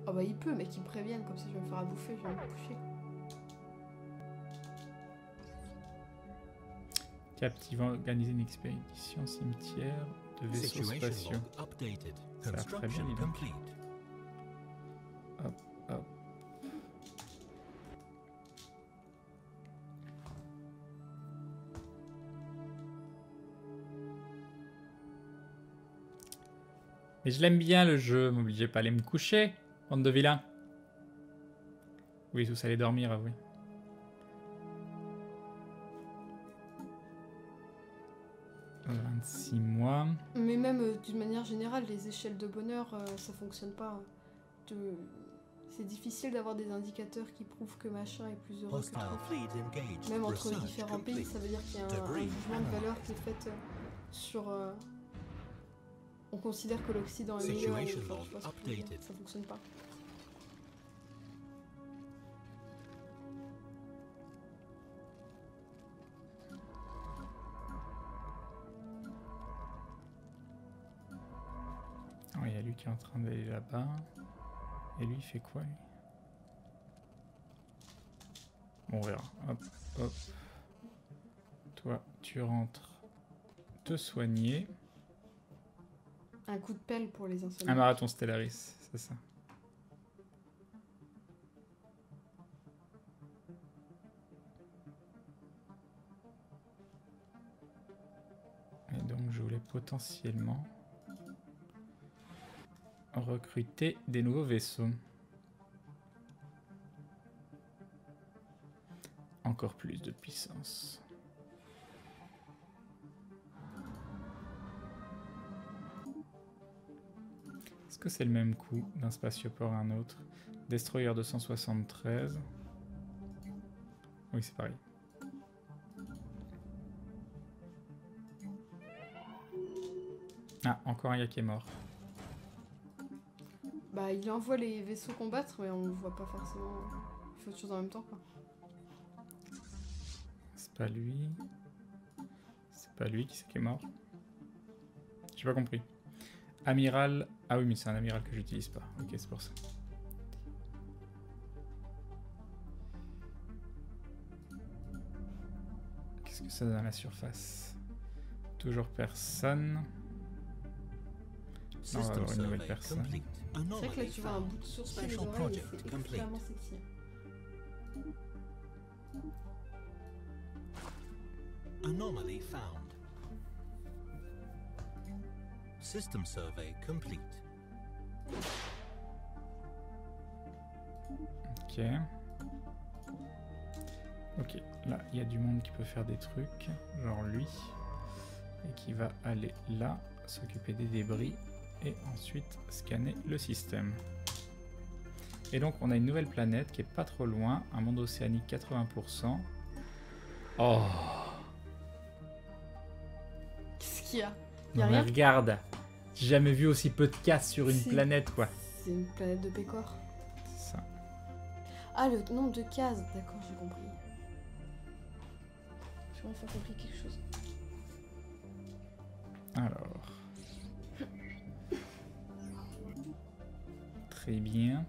Ah bah il peut, mais qu'il me prévienne, comme ça je vais me faire à bouffer, je vais me coucher. Captivant, organiser une expédition cimetière de vaisseaux spatiaux. Ça a l'air très bien, dis donc. Hop, hop. Et je l'aime bien le jeu, m'obligez pas à aller me coucher, bande de vilains. Oui, tous allez dormir, avouez. « 26 mois. » Mais même d'une manière générale, les échelles de bonheur, ça fonctionne pas. C'est difficile d'avoir des indicateurs qui prouvent que machin est plus heureux que toi. Même entre différents pays, ça veut dire qu'il y a un jugement de valeur qui est fait sur... on considère que l'Occident est meilleur, enfin, je sais pas ce que je veux dire, ça fonctionne pas. Oh, il y a lui qui est en train d'aller là-bas. Et lui, il fait quoi, lui? Bon, on verra. Hop, hop. Toi, tu rentres te soigner. Un coup de pelle pour les insomniaques. Un marathon Stellaris, c'est ça. Et donc, je voulais potentiellement recruter des nouveaux vaisseaux. Encore plus de puissance. Est-ce que c'est le même coût d'un spatioport à un autre? Destroyer 273. Oui, c'est pareil. Ah, encore un gars qui est mort. Bah, il envoie les vaisseaux combattre, mais on ne voit pas forcément. Il fait autre chose en même temps, quoi. C'est pas lui. C'est pas lui qui c'est qui est mort. J'ai pas compris. Amiral. Ah oui, mais c'est un amiral que j'utilise pas. Ok, c'est pour ça. Qu'est-ce que ça donne à la surface? Toujours personne. Non, on va avoir une nouvelle personne. C'est vrai que là, tu vois un bout de sourcil et les oreilles, et c'est extrêmement sexy. Anomaly found. System survey complete. Ok. Ok, là, il y a du monde qui peut faire des trucs, genre lui, et qui va aller là, s'occuper des débris, et ensuite scanner le système. Et donc, on a une nouvelle planète qui est pas trop loin, un monde océanique 80%. Oh! Qu'est-ce qu'il y a? Non mais regarde, j'ai jamais vu aussi peu de casse sur une planète, quoi. C'est une planète de Pécor. C'est ça. Ah, le nombre de cases, d'accord, j'ai compris. J'ai enfin compris quelque chose. Alors. Très bien.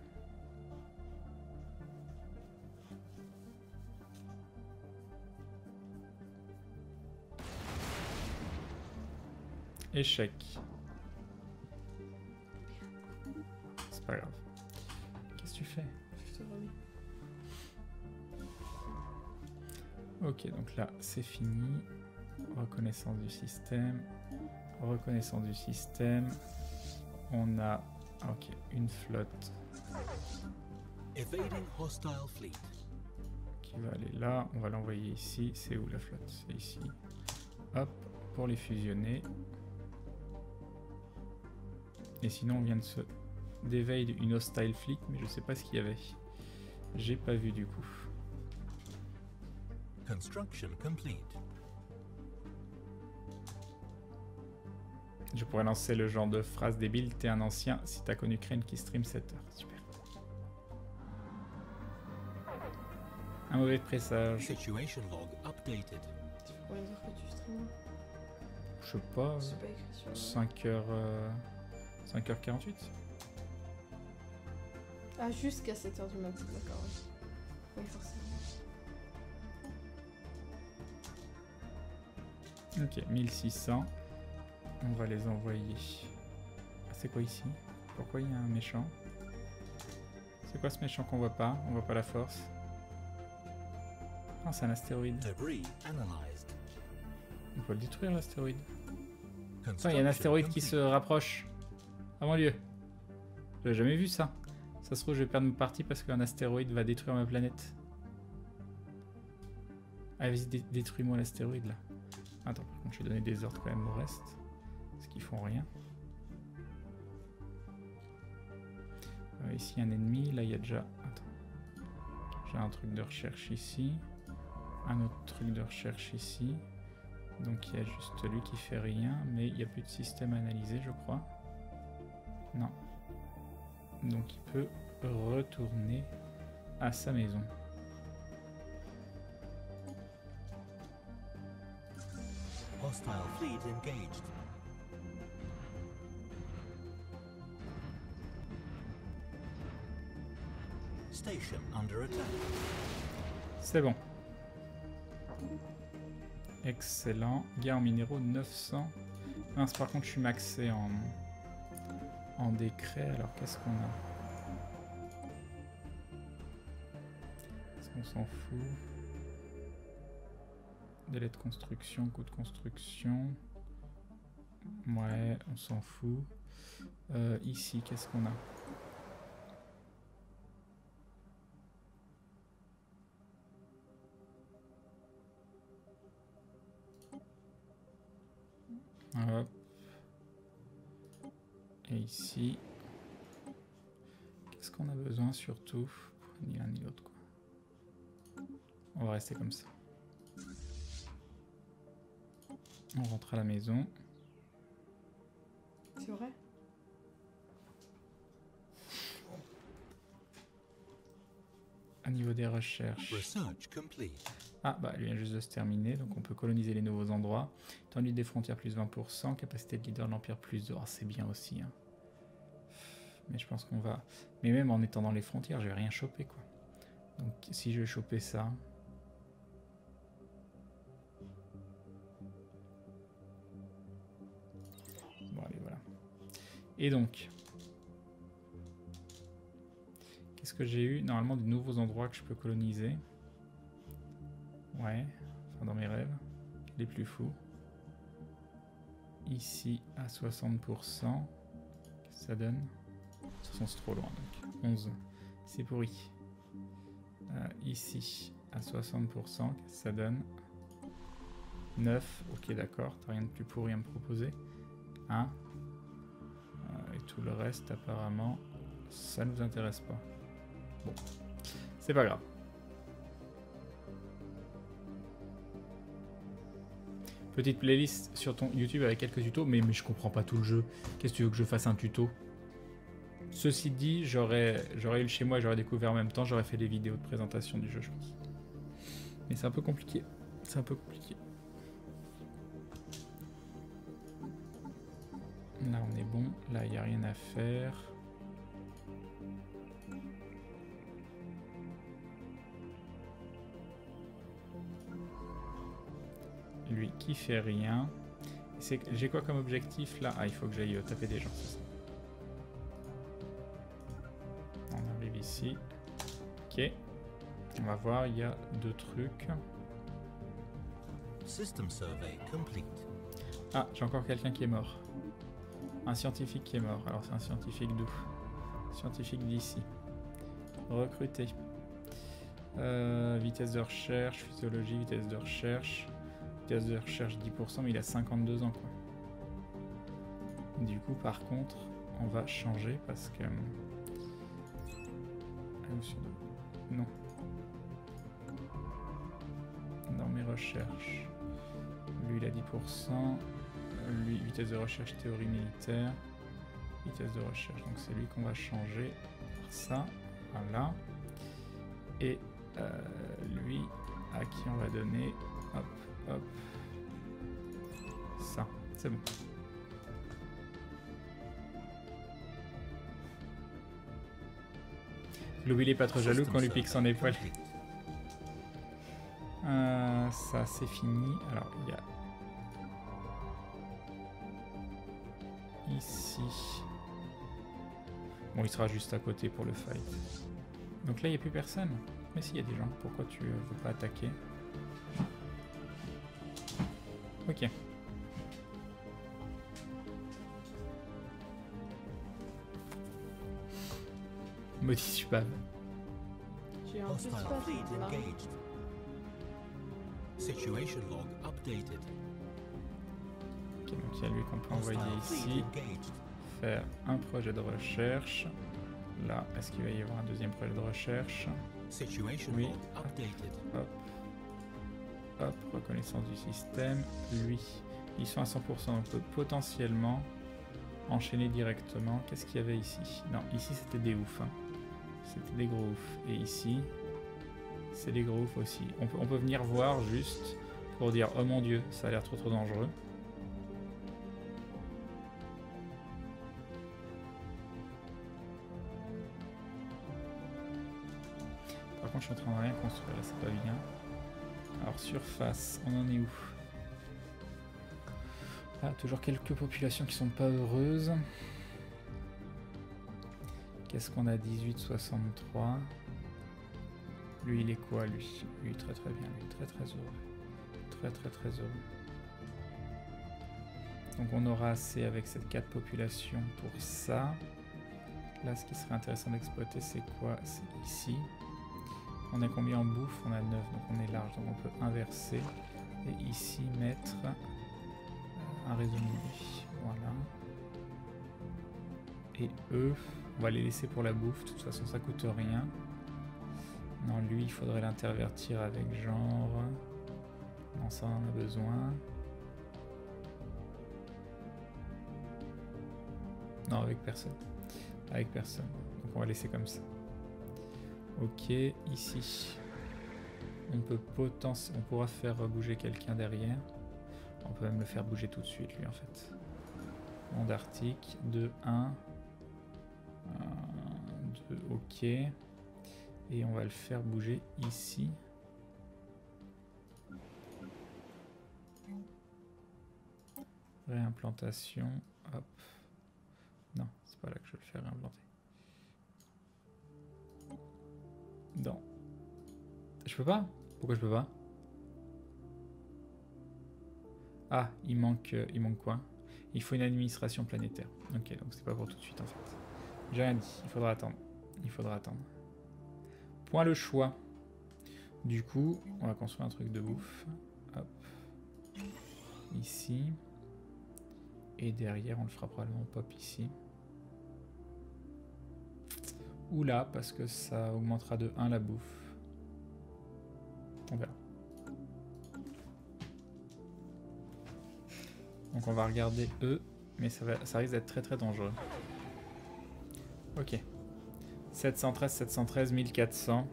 Échec. C'est pas grave. Qu'est-ce que tu fais? Je te remets. Ok, donc là, c'est fini. Reconnaissance du système. Reconnaissance du système. On a... Ok, une flotte. Evading hostile fleet. Qui va aller là. On va l'envoyer ici. C'est où la flotte? C'est ici. Hop, pour les fusionner. Et sinon, on vient de se d'éveiller une hostile fleet, mais je sais pas ce qu'il y avait. J'ai pas vu du coup. Construction complete. Je pourrais lancer le genre de phrase débile. T'es un ancien si t'as connu Crane qui stream 7 heures. Super. Un mauvais présage. Situation log updated. Ça fait combien d'heures que tu streames? Je sais pas. C'est pas écrit sur le... 5h... 5h48. Ah, jusqu'à 7h du matin, d'accord, oui. Oui, forcément. Ok, 1600. On va les envoyer. Ah, c'est quoi ici? Pourquoi il y a un méchant? C'est quoi ce méchant qu'on voit pas? On voit pas la force. Ah, c'est un astéroïde. Debris analyzed. On peut le détruire, l'astéroïde. Attends, il y a un astéroïde qui se rapproche. Ah mon dieu. J'avais jamais vu ça. Ça se trouve, je vais perdre ma partie parce qu'un astéroïde va détruire ma planète. Allez, vas-y, détruis-moi l'astéroïde, là. Attends, par contre, je vais donner des ordres quand même au reste. Parce qu'ils font rien. Ici, un ennemi. Là, il y a déjà... Attends. J'ai un truc de recherche ici. Un autre truc de recherche ici. Donc, il y a juste lui qui fait rien. Mais il n'y a plus de système analysé, je crois. Non. Donc, il peut retourner à sa maison. Hostile fleet engaged. Station under attack. C'est bon. Excellent. Guerre en minéraux 900. Mince, par contre, je suis maxé en décret. Alors, qu'est-ce qu'on a? Est-ce qu'on s'en fout? Délai de construction, coût de construction. Ouais, on s'en fout. Ici, qu'est-ce qu'on a? Hop. Et ici, qu'est-ce qu'on a besoin surtout? Ni l'un ni l'autre, quoi. On va rester comme ça. On rentre à la maison. C'est vrai? Au niveau des recherches. Research complete. Ah, bah, il vient juste de se terminer, donc on peut coloniser les nouveaux endroits. Étendue des frontières plus 20%, capacité de leader de l'Empire plus 2. Oh, c'est bien aussi. Hein. Mais je pense qu'on va... Mais même en étant dans les frontières, je vais rien choper, quoi. Donc si je vais choper ça... Bon, allez, voilà. Et donc... Qu'est-ce que j'ai eu? Normalement, de nouveaux endroits que je peux coloniser. Ouais, enfin dans mes rêves, les plus fous. Ici à 60%, qu'est-ce que ça donne? De toute façon c'est trop loin donc. 11, c'est pourri. Ici à 60%, qu'est-ce que ça donne? 9, ok d'accord, t'as rien de plus pourri à me proposer. 1. Et tout le reste apparemment, ça nous intéresse pas. Bon, c'est pas grave. Petite playlist sur ton YouTube avec quelques tutos, mais je comprends pas tout le jeu. Qu'est-ce que tu veux que je fasse un tuto? Ceci dit, j'aurais eu le chez moi, j'aurais découvert en même temps, j'aurais fait des vidéos de présentation du jeu, je pense. Mais c'est un peu compliqué. C'est un peu compliqué. Là, on est bon. Là, il n'y a rien à faire. Lui qui fait rien. J'ai quoi comme objectif là? Ah, il faut que j'aille taper des gens, c'est ça. On arrive ici. Ok. On va voir, il y a 2 trucs. System survey complete. Ah, j'ai encore quelqu'un qui est mort. Un scientifique qui est mort. Alors c'est un scientifique d'où? Scientifique d'ici. Recruter. Vitesse de recherche, physiologie, vitesse de recherche. Vitesse de recherche 10%, mais il a 52 ans quoi. Du coup par contre, on va changer parce que... Non. Dans mes recherches. Lui il a 10%. Lui, vitesse de recherche théorie militaire. Vitesse de recherche, donc c'est lui qu'on va changer par ça. Voilà. Et lui, à qui on va donner... Hop, hop. Ça, c'est bon. Glooby, il est pas trop jaloux System qu'on lui pique son survey épaule. complete. Ça, c'est fini. Alors, il y a... Ici... Bon, il sera juste à côté pour le fight. Donc là, il n'y a plus personne. Mais si, il y a des gens. Pourquoi tu veux pas attaquer? Ok. Maudit Subab. J'ai un peu Hostile space, fleet c'est marrant. engaged. Situation log updated. Ok, donc il y a lui qu'on peut envoyer Hostile fleet ici. engaged. Faire un projet de recherche. Là, est-ce qu'il va y avoir un deuxième projet de recherche? Situation Oui. log updated. Hop. Hop, reconnaissance du système. Lui, ils sont à 100%, donc on peut potentiellement enchaîner directement. Qu'est-ce qu'il y avait ici? Non, ici c'était des oufs. Hein. C'était des gros oufs. Et ici, c'est des gros oufs aussi. On peut venir voir juste pour dire oh mon dieu, ça a l'air trop dangereux. Par contre, je suis en train de rien construire là, c'est pas bien. Alors, surface, on en est où? Ah, toujours quelques populations qui sont pas heureuses. Qu'est-ce qu'on a? 18,63. Lui, il est quoi, lui? Lui, très bien. Lui, très heureux. Très heureux. Donc, on aura assez avec cette 4 populations pour ça. Là, ce qui serait intéressant d'exploiter, c'est quoi? C'est ici. On a combien en bouffe? On a 9, donc on est large. Donc, on peut inverser. Et ici, mettre un réseau de nuit. Voilà. Et eux, on va les laisser pour la bouffe. De toute façon, ça coûte rien. Non, lui, il faudrait l'intervertir avec genre... Non, ça, on en a besoin. Non, avec personne. Avec personne. Donc, on va laisser comme ça. Ok, ici. On peut on pourra faire bouger quelqu'un derrière. On peut même le faire bouger tout de suite, lui, en fait. Monde arctique, 2, 1. 2, ok. Et on va le faire bouger ici. Réimplantation. Hop. Non, c'est pas là que je vais le faire réimplanter. Non. Je peux pas? Pourquoi je peux pas? Ah, il manque quoi? Il faut une administration planétaire. Ok, donc c'est pas pour tout de suite en fait. J'ai rien dit, il faudra attendre. Il faudra attendre. Point le choix. Du coup, on va construire un truc de bouffe. Hop. Ici. Et derrière, on le fera probablement pop ici. Ou là, parce que ça augmentera de 1 la bouffe. On verra. Donc on va regarder eux, mais ça risque d'être très dangereux. Ok. 713, 1400.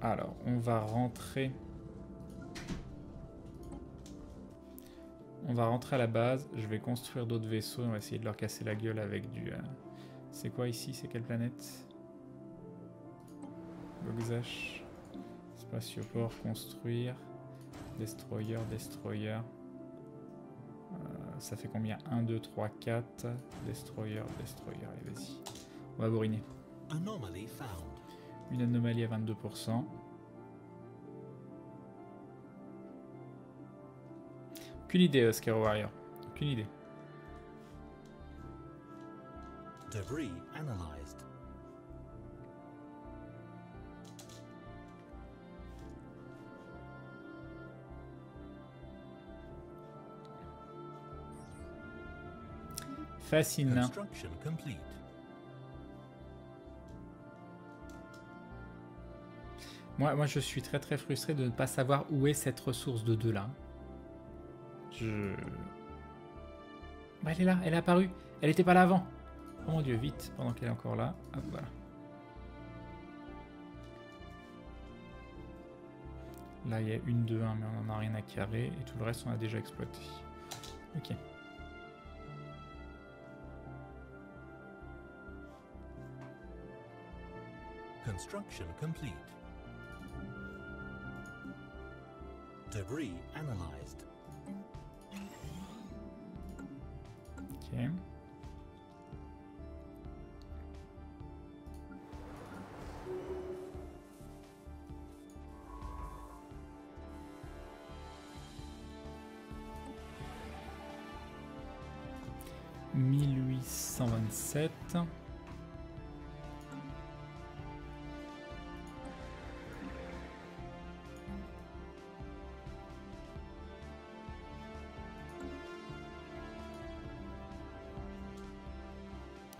Alors, on va rentrer. On va rentrer à la base. Je vais construire d'autres vaisseaux. On va essayer de leur casser la gueule avec du... C'est quoi ici? C'est quelle planète? Bogzash. Spatioport, construire. Destroyer. Ça fait combien? 1, 2, 3, 4. Destroyer. Allez, vas-y. On va bourriner. Anomaly found. Une anomalie à 22%. Aucune idée, Scaro Warrior. Aucune idée. Debris analyzed. Fascinant. Construction complete. Moi, je suis très frustré de ne pas savoir où est cette ressource de 2 là. Bah, elle est là, elle est apparue. Elle était pas là avant. Oh mon dieu, vite, pendant qu'elle est encore là. Hop, voilà. Là, il y a une 2, 1, mais on n'en a rien à carrer. Et tout le reste, on a déjà exploité. Ok. Construction complete. Debris analyzed. Ok. « 1827 ».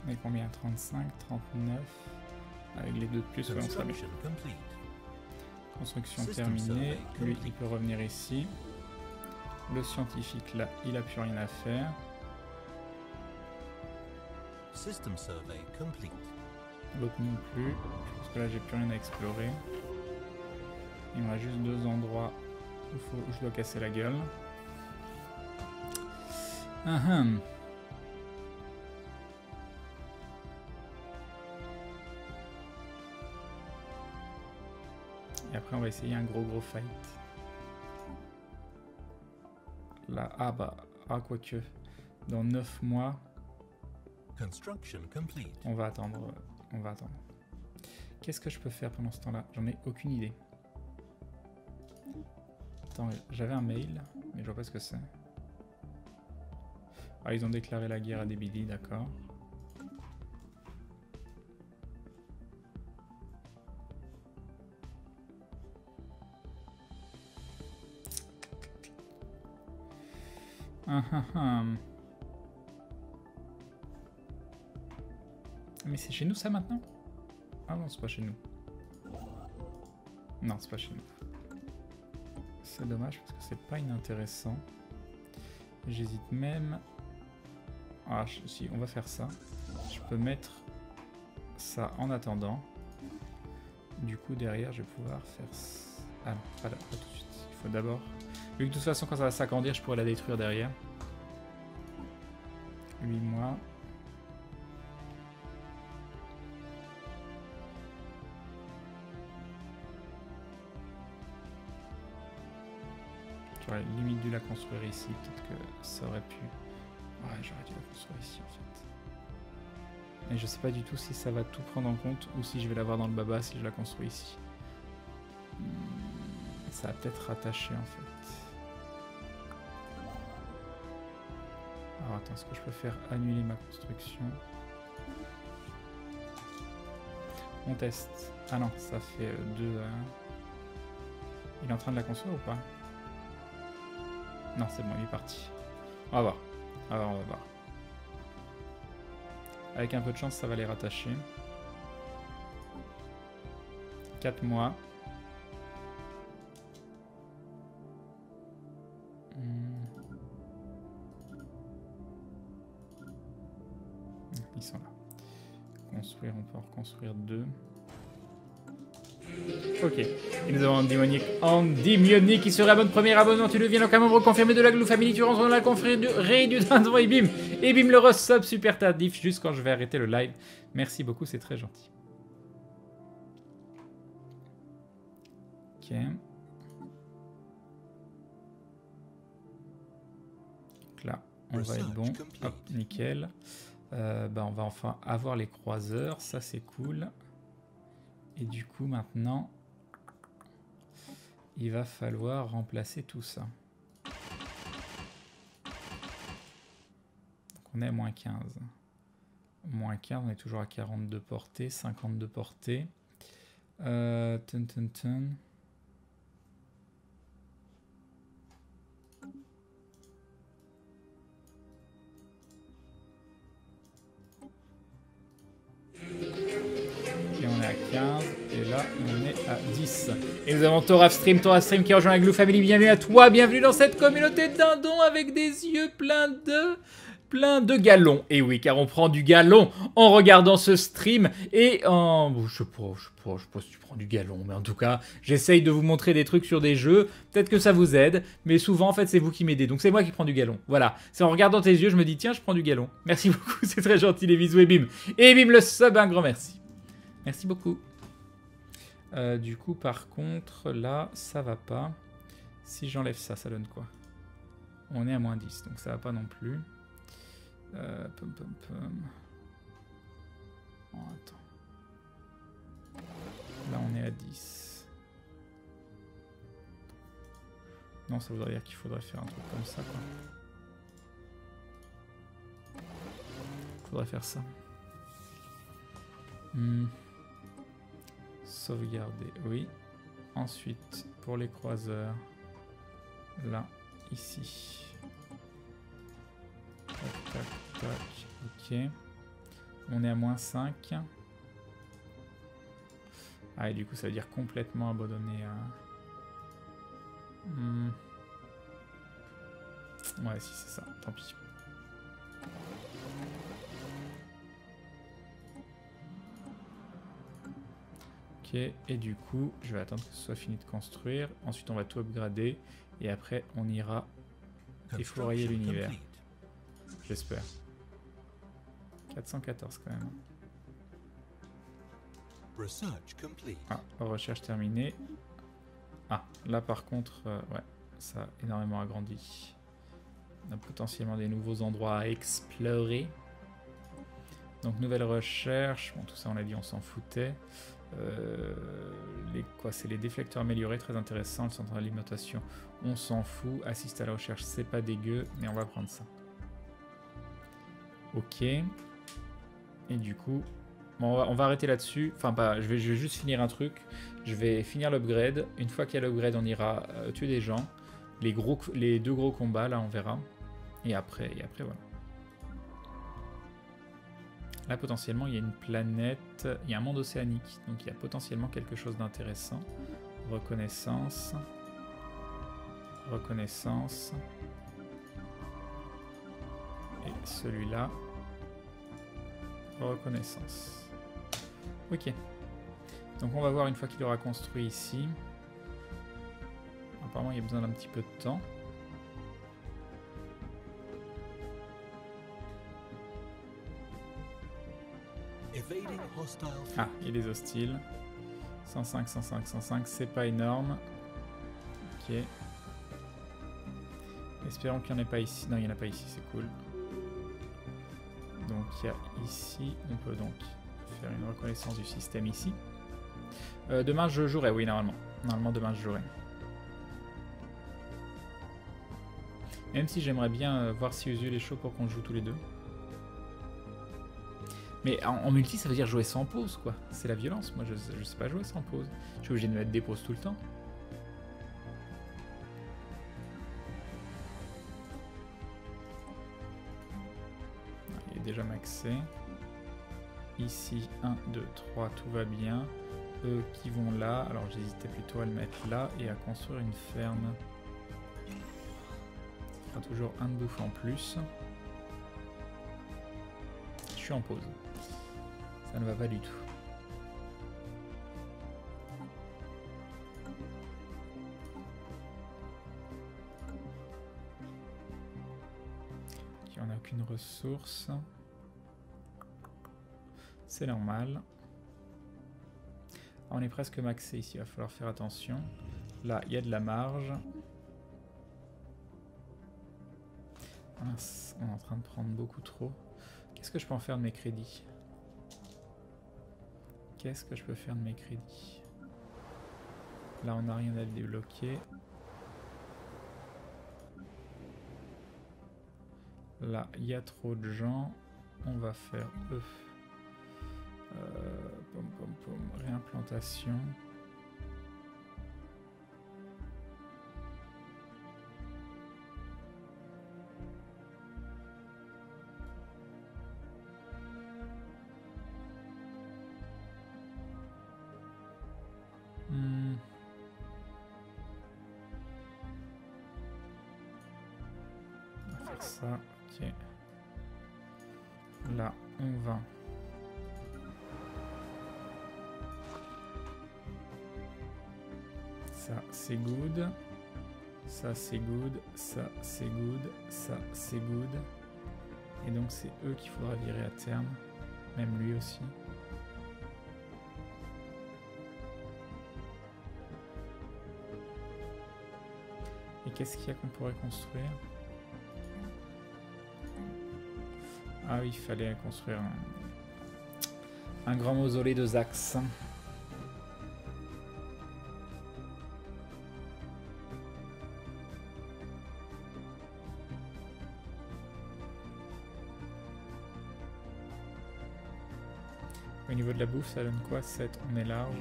On est combien? 35, 39. Avec les deux de plus, on sera bien. Construction terminée. Lui, il peut revenir ici. Le scientifique, là, il n'a plus rien à faire. L'autre non plus. Parce que là, j'ai plus rien à explorer. Il me reste juste deux endroits où je dois casser la gueule. Et après, on va essayer un gros fight. Là, quoique. Dans 9 mois. On va attendre. Qu'est-ce que je peux faire pendant ce temps-là? J'en ai aucune idée. Attends, j'avais un mail, mais je vois pas ce que c'est. Ah, ils ont déclaré la guerre à Debili, d'accord. Mais c'est chez nous ça maintenant? Ah non, c'est pas chez nous. Non, c'est pas chez nous. C'est dommage parce que c'est pas inintéressant. J'hésite même... Ah, si, on va faire ça. Je peux mettre ça en attendant. Du coup, derrière, je vais pouvoir faire... Ah non, pas tout de suite. Il faut d'abord... Vu que de toute façon, quand ça va s'agrandir, je pourrais la détruire derrière. 8 mois. J'aurais limite dû la construire ici. Peut-être que ça aurait pu... Ouais, j'aurais dû la construire ici en fait. Et je sais pas du tout si ça va tout prendre en compte ou si je vais l'avoir dans le baba si je la construis ici. Ça va peut-être rattacher en fait. Alors attends, est-ce que je peux faire annuler ma construction? On teste. Ah non, ça fait 2... Il est en train de la construire ou pas? Non, c'est bon, il est parti. On va voir. On va voir. Avec un peu de chance, ça va les rattacher. 4 mois. Ils sont là. Construire, on peut en reconstruire 2. Ok. Et nous avons Andy Mioni qui se réabonne. Premier abonnement, tu deviens donc un membre confirmé de la Glue Family. Tu rentres dans la confrérie du dindon et bim. Et bim le re-sub super tardif juste quand je vais arrêter le live. Merci beaucoup, c'est très gentil. Ok. Donc là, on va être bon. Hop, nickel. On va enfin avoir les croiseurs. Ça, c'est cool. Et du coup, maintenant, il va falloir remplacer tout ça. Donc on est à moins 15. Moins 15, on est toujours à 42 portées, 52 portées. Et on est à 15, et là on est à 10. Et nous avons Torafstream qui rejoint la Glue Family. Bienvenue à toi, bienvenue dans cette communauté de dindons avec des yeux pleins de galons. Et oui, car on prend du galon en regardant ce stream. Et en... Je sais pas si tu prends du galon, mais en tout cas, j'essaye de vous montrer des trucs sur des jeux. Peut-être que ça vous aide, mais souvent, en fait, c'est vous qui m'aidez. Donc c'est moi qui prends du galon. Voilà, c'est en regardant tes yeux, je me dis, tiens, je prends du galon. Merci beaucoup, c'est très gentil, les bisous et bim. Et bim le sub, un grand merci. Merci beaucoup. Du coup, par contre, là, ça va pas. Si j'enlève ça, ça donne quoi? On est à moins 10, donc ça va pas non plus. Pum. Oh, attends. Là, on est à 10. Non, ça voudrait dire qu'il faudrait faire un truc comme ça, quoi. Faudrait faire ça. Sauvegarder, oui. Ensuite, pour les croiseurs, là, ici. Tac. Ok. On est à moins 5. Ah, et du coup, ça veut dire complètement abandonner à... Ouais, si c'est ça, tant pis. Ok, et du coup, je vais attendre que ce soit fini de construire. Ensuite, on va tout upgrader. Et après, on ira effroyer l'univers. J'espère. 414 quand même. Ah, recherche terminée. Ah, là par contre, ouais, ça a énormément agrandi. On a potentiellement des nouveaux endroits à explorer. Donc nouvelle recherche. Bon, tout ça on l'a dit, on s'en foutait. C'est les déflecteurs améliorés, très intéressant. Le centre d'alimentation, on s'en fout. Assiste à la recherche, c'est pas dégueu, mais on va prendre ça. Ok. Et du coup, bon, on va arrêter là-dessus. Enfin, pas. Je vais juste finir un truc. Je vais finir l'upgrade. Une fois qu'il y a l'upgrade, on ira tuer des gens. Les deux gros combats, là, on verra. Et après voilà. Là, potentiellement, il y a une planète. Il y a un monde océanique. Donc, il y a potentiellement quelque chose d'intéressant. Reconnaissance. Et celui-là. Reconnaissance. Ok. Donc on va voir une fois qu'il aura construit ici. Apparemment il y a besoin d'un petit peu de temps. Ah, il est hostile. 105, 105, c'est pas énorme. Ok. Espérons qu'il n'y en ait pas ici. Non, il n'y en a pas ici, c'est cool. Donc il y a ici, on peut donc faire une reconnaissance du système ici. Demain je jouerai, oui normalement. Normalement demain je jouerai. Même si j'aimerais bien voir si Usul est chaud pour qu'on joue tous les deux. Mais en multi ça veut dire jouer sans pause quoi. C'est la violence, moi je sais pas jouer sans pause. Je suis obligé de mettre des pauses tout le temps. Il est déjà maxé. Ici 1, 2, 3, tout va bien. Eux qui vont là, alors j'hésitais plutôt à le mettre là et à construire une ferme. Ça fera toujours un de bouffe en plus. Je suis en pause. Ça ne va pas du tout. Ok, on n'a aucune ressource. C'est normal. On est presque maxé ici, il va falloir faire attention. Là, il y a de la marge. Mince, on est en train de prendre beaucoup trop. Qu'est-ce que je peux en faire de mes crédits? Qu'est-ce que je peux faire de mes crédits? Là, on n'a rien à débloquer. Là, il y a trop de gens. On va faire eux. Réimplantation. On va faire ça. Ok. Là, on va. Ça c'est good, ça c'est good, ça c'est good, ça c'est good. Et donc c'est eux qu'il faudra virer à terme, même lui aussi. qu'est-ce qu'il y a qu'on pourrait construire? Ah oui, il fallait construire un grand mausolée de Zax. Au niveau de la bouffe, ça donne quoi? 7, on est large.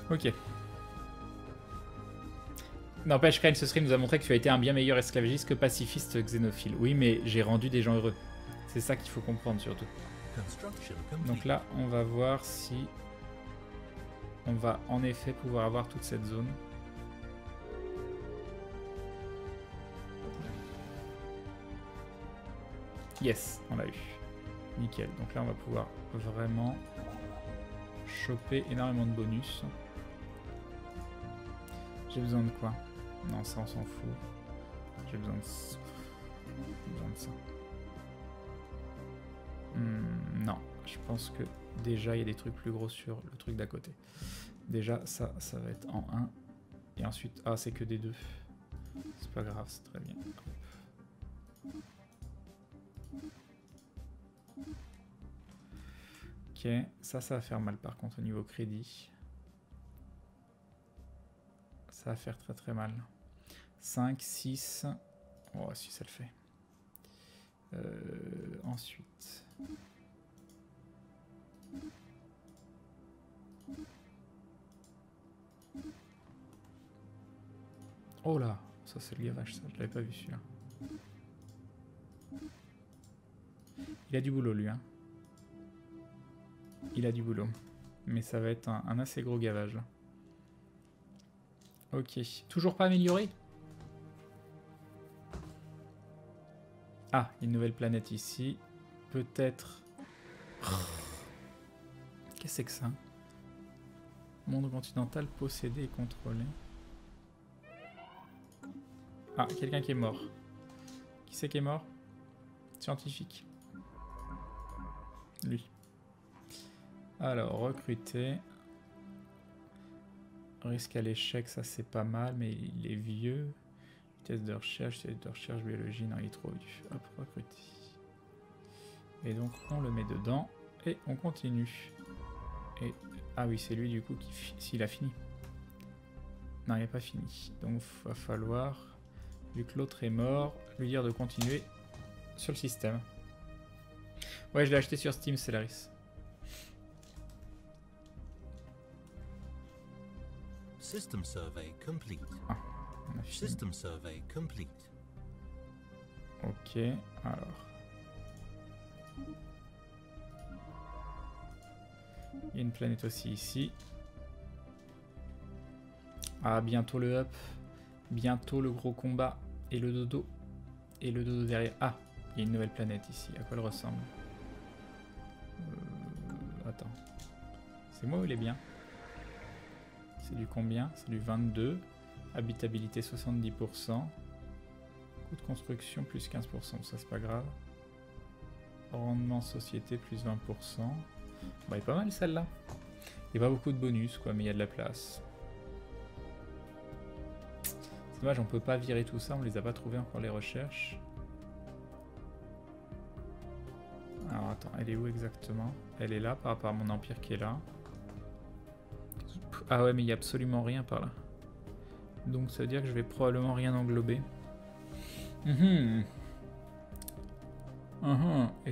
Ok. N'empêche, Kren, ce stream nous a montré que tu as été un bien meilleur esclavagiste que pacifiste xénophile. Oui, mais j'ai rendu des gens heureux. C'est ça qu'il faut comprendre surtout. Donc là, on va voir si on va en effet pouvoir avoir toute cette zone. Yes, on l'a eu. Nickel. Donc là, on va pouvoir vraiment choper énormément de bonus. J'ai besoin de quoi? Non, ça on s'en fout. J'ai besoin de ça. Non, je pense que déjà il y a des trucs plus gros sur le truc d'à côté. Déjà ça va être en 1. Et ensuite, ah c'est que des 2. C'est pas grave, c'est très bien. Ok, ça va faire mal par contre au niveau crédit. Ça va faire très très mal. 5, 6. Oh, si ça le fait. Ensuite. Oh là, ça c'est le gavage, ça. Je l'avais pas vu celui-là. Il a du boulot lui, hein. Il a du boulot. Mais ça va être un assez gros gavage. Ok, toujours pas amélioré? Ah, une nouvelle planète ici. Peut-être... Qu'est-ce que c'est que ça? Monde continental possédé et contrôlé. Ah, quelqu'un qui est mort. Qui c'est qui est mort? Scientifique. Lui. Alors, recruter. Risque à l'échec, ça c'est pas mal, mais il est vieux. Vitesse de recherche, biologie, non il est trop vieux. Hop, recruter. Et donc on le met dedans et on continue. Et ah oui, c'est lui du coup qui s'il a fini. Non, il n'a pas fini. Donc il va falloir, vu que l'autre est mort, lui dire de continuer sur le système. Ouais, je l'ai acheté sur Steam, Stellaris. System survey complete. Ah, on a fini. System survey complete. Ok, alors. Il y a une planète aussi ici. Ah, bientôt le up. Bientôt le gros combat. Et le dodo. Et le dodo derrière. Ah, il y a une nouvelle planète ici. À quoi elle ressemble? Attends. C'est moi ou il est bien? C'est du combien? C'est du 22. Habitabilité 70%. Coût de construction plus 15%. Ça c'est pas grave. Rendement société plus 20%. Bah, il est pas mal celle-là. Il n'y a pas beaucoup de bonus quoi, mais il y a de la place. C'est dommage, on peut pas virer tout ça, on les a pas trouvés encore les recherches. Alors attends, elle est où exactement? Elle est là par rapport à mon empire qui est là. Ah ouais, mais il n'y a absolument rien par là. Donc ça veut dire que je vais probablement rien englober. Et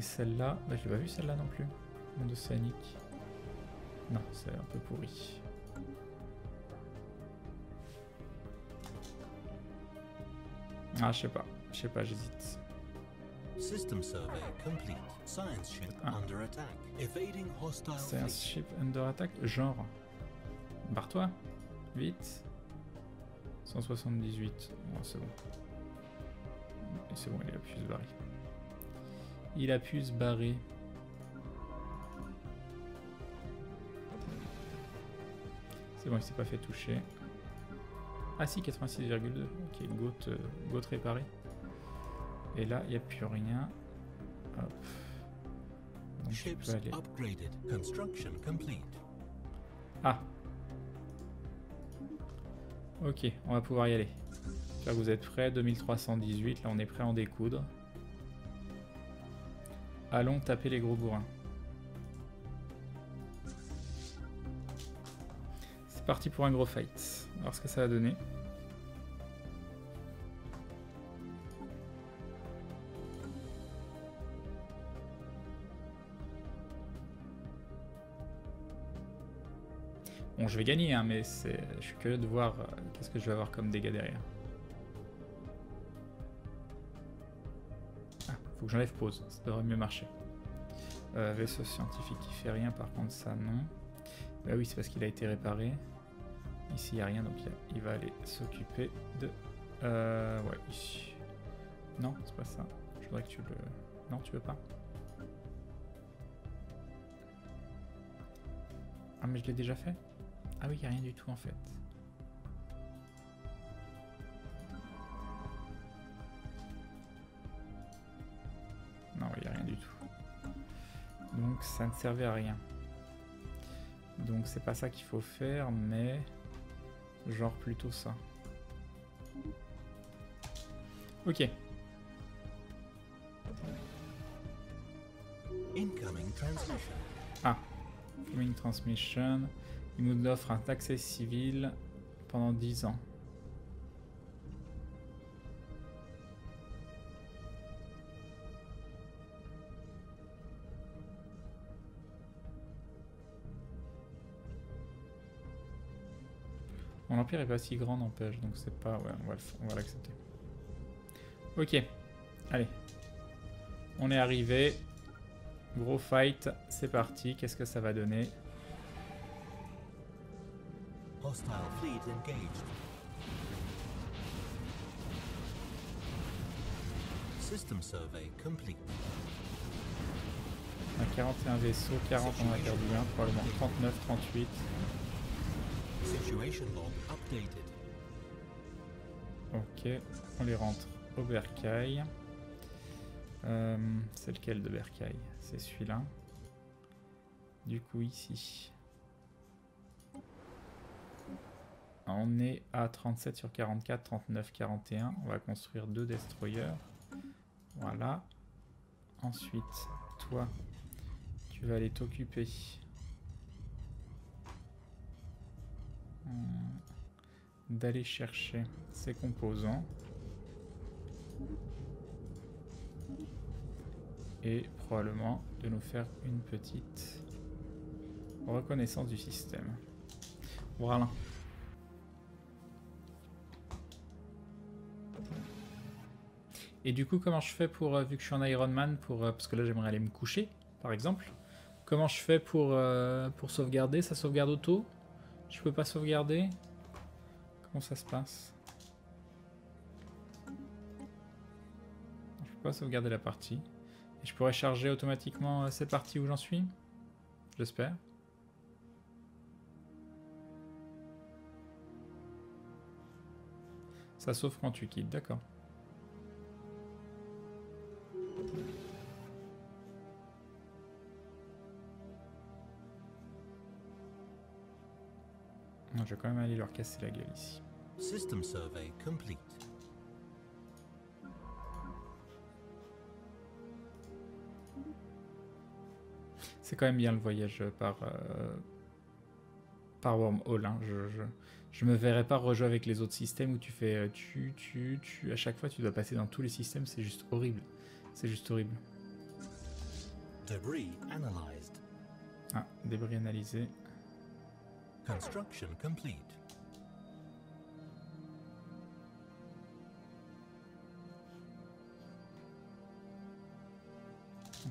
celle-là, bah, je l'ai pas vu celle-là non plus. Monde océanique. Non, c'est un peu pourri. Ah, je sais pas, j'hésite. System survey complete. Science ship under attack. Evading hostile Science ship under attack, genre. Barre-toi, vite. 178, bon, c'est bon. Et c'est bon, il a pu se barrer. Il a pu se barrer. C'est bon, il s'est pas fait toucher. Ah si, 86,2. Ok, GOAT réparé. Et là, il n'y a plus rien. Hop. Donc je peux aller. Ah. Ok, on va pouvoir y aller. Là, vous êtes prêts, 2318, là on est prêt à en découdre. Allons taper les gros bourrins. C'est parti pour un gros fight. On va voir ce que ça va donner. Bon, je vais gagner, hein, mais je suis curieux de voir qu'est-ce que je vais avoir comme dégâts derrière. Ah, faut que j'enlève pause, ça devrait mieux marcher. Vaisseau scientifique qui fait rien, par contre ça non. Bah oui, c'est parce qu'il a été réparé. Ici il n'y a rien, donc il va aller s'occuper de... ouais, ici. Non, c'est pas ça. Je voudrais que tu le... Non, tu veux pas? Ah, mais je l'ai déjà fait? Ah oui, il n'y a rien du tout en fait. Non, il n'y a rien du tout. Donc ça ne servait à rien. Donc c'est pas ça qu'il faut faire, mais genre plutôt ça. Ok. Incoming transmission. Ah. Incoming transmission. Il nous offre un accès civil pendant 10 ans. Mon empire est pas si grand, n'empêche, donc c'est pas... Ouais, on va l'accepter. Ok. Allez. On est arrivé. Gros fight. C'est parti. Qu'est-ce que ça va donner? Hostile fleet engaged. System survey complete. On a 41 vaisseaux, 40 on a perdu un, probablement 39, 38. Situation log updated. Ok, on les rentre au bercail. C'est lequel de bercail? C'est celui-là. Du coup ici. On est à 37 sur 44, 39, 41. On va construire 2 destroyers. Voilà. Ensuite, toi, tu vas aller t'occuper d'aller chercher ces composants. Et probablement de nous faire une petite reconnaissance du système. Voilà. Et du coup, comment je fais pour, vu que je suis en Iron Man, parce que là j'aimerais aller me coucher, par exemple. Comment je fais pour sauvegarder? Ça sauvegarde auto? Je peux pas sauvegarder? Comment ça se passe? Je peux pas sauvegarder la partie. Et je pourrais charger automatiquement cette partie où j'en suis? J'espère. Ça sauve quand tu quittes, d'accord. Non, je vais quand même aller leur casser la gueule ici. System survey complete. C'est quand même bien le voyage par wormhole. Hein. Je me verrais pas rejouer avec les autres systèmes où tu fais à chaque fois tu dois passer dans tous les systèmes, c'est juste horrible. C'est juste horrible. Debris analyzed. Ah, débris analysés. Construction complete.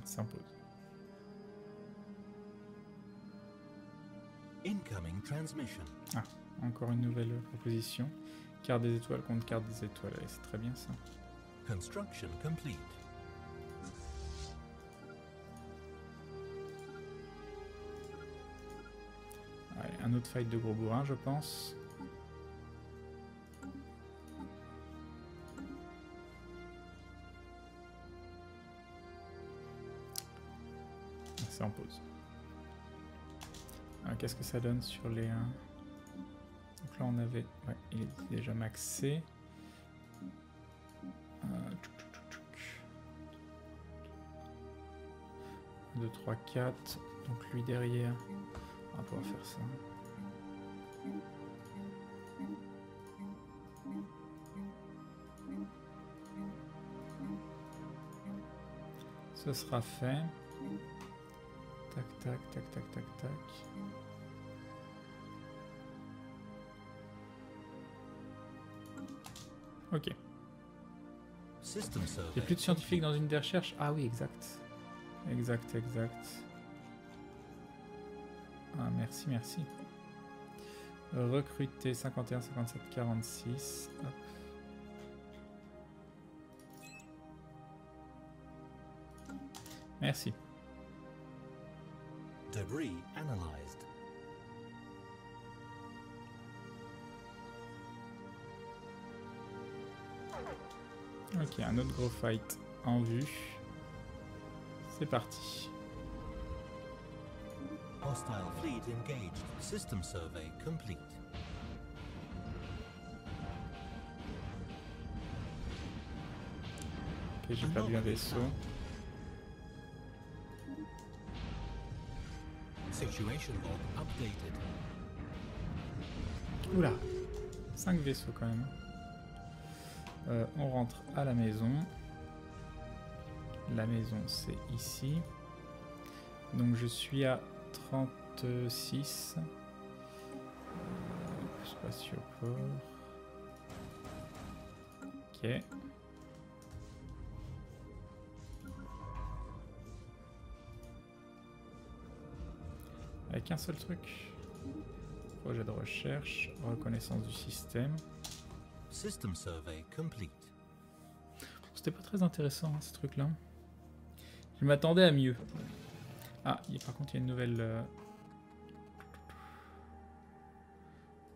Ça impose. Incoming transmission. Ah, encore une nouvelle proposition. Carte des étoiles contre carte des étoiles. Allez, c'est très bien ça. Construction complete. Allez, un autre fight de gros bourrin, je pense. C'est en pause. Qu'est-ce que ça donne sur les... Donc là on avait... Ouais, il est déjà maxé. 2, 3, 4. Donc lui derrière, on va pouvoir faire ça. Ce sera fait. Tac, tac, tac, tac, tac, tac. Ok. J'ai plus de scientifiques dans une des recherches. Ah oui, exact. Exact, exact. Ah, merci, merci. Recruter 51, 57, 46. Hop. Merci. Debris analyzed. Ok, un autre gros fight en vue. C'est parti. Hostile fleet engaged. System survey complete. Ok, j'ai perdu un vaisseau. Situation log updated. Oula, 5 vaisseaux quand même. On rentre à la maison. La maison c'est ici. Donc je suis à 36. Spatioport. Ok. Avec un seul truc. Projet de recherche, reconnaissance du système. System survey complete. C'était pas très intéressant hein, ce truc là. Je m'attendais à mieux. Ah, par contre il y a une nouvelle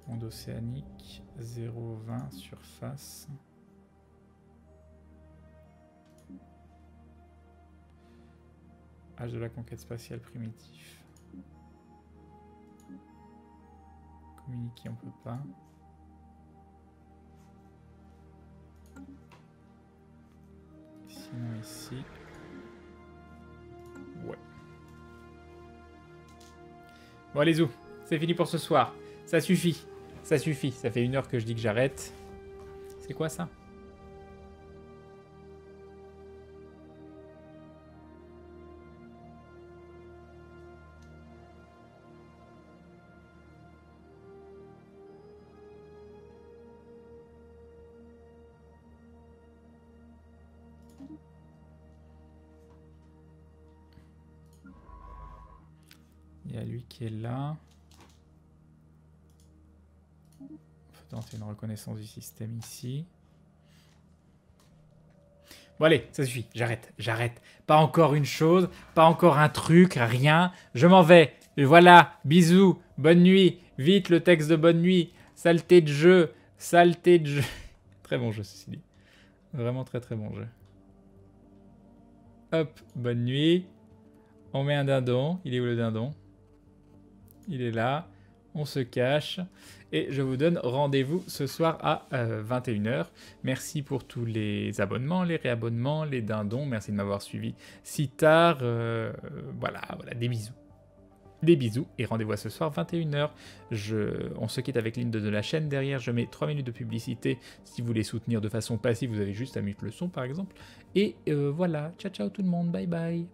monde océanique 0,20 surface. Âge de la conquête spatiale primitif. Communiquer on peut pas. Sinon ici. Ouais. Bon allez zou, c'est fini pour ce soir. Ça suffit. Ça suffit. Ça fait 1 heure que je dis que j'arrête. C'est quoi ça ? Il y a lui qui est là. On peut tenter une reconnaissance du système ici. Bon allez, ça suffit, j'arrête. Pas encore une chose, pas encore un truc, rien. Je m'en vais. Et voilà, bisous, bonne nuit. Vite le texte de bonne nuit. Saleté de jeu, saleté de jeu. Très bon jeu ceci dit. Vraiment très très bon jeu. Hop, bonne nuit. On met un dindon. Il est où le dindon ? Il est là. On se cache. Et je vous donne rendez-vous ce soir à 21 h. Merci pour tous les abonnements, les réabonnements, les dindons. Merci de m'avoir suivi si tard. Voilà, des bisous. Des bisous et rendez-vous à ce soir 21 h. On se quitte avec l'hymne de la chaîne derrière. Je mets 3 minutes de publicité. Si vous voulez soutenir de façon passive, vous avez juste à muter le son par exemple. Et voilà, ciao ciao tout le monde, bye bye.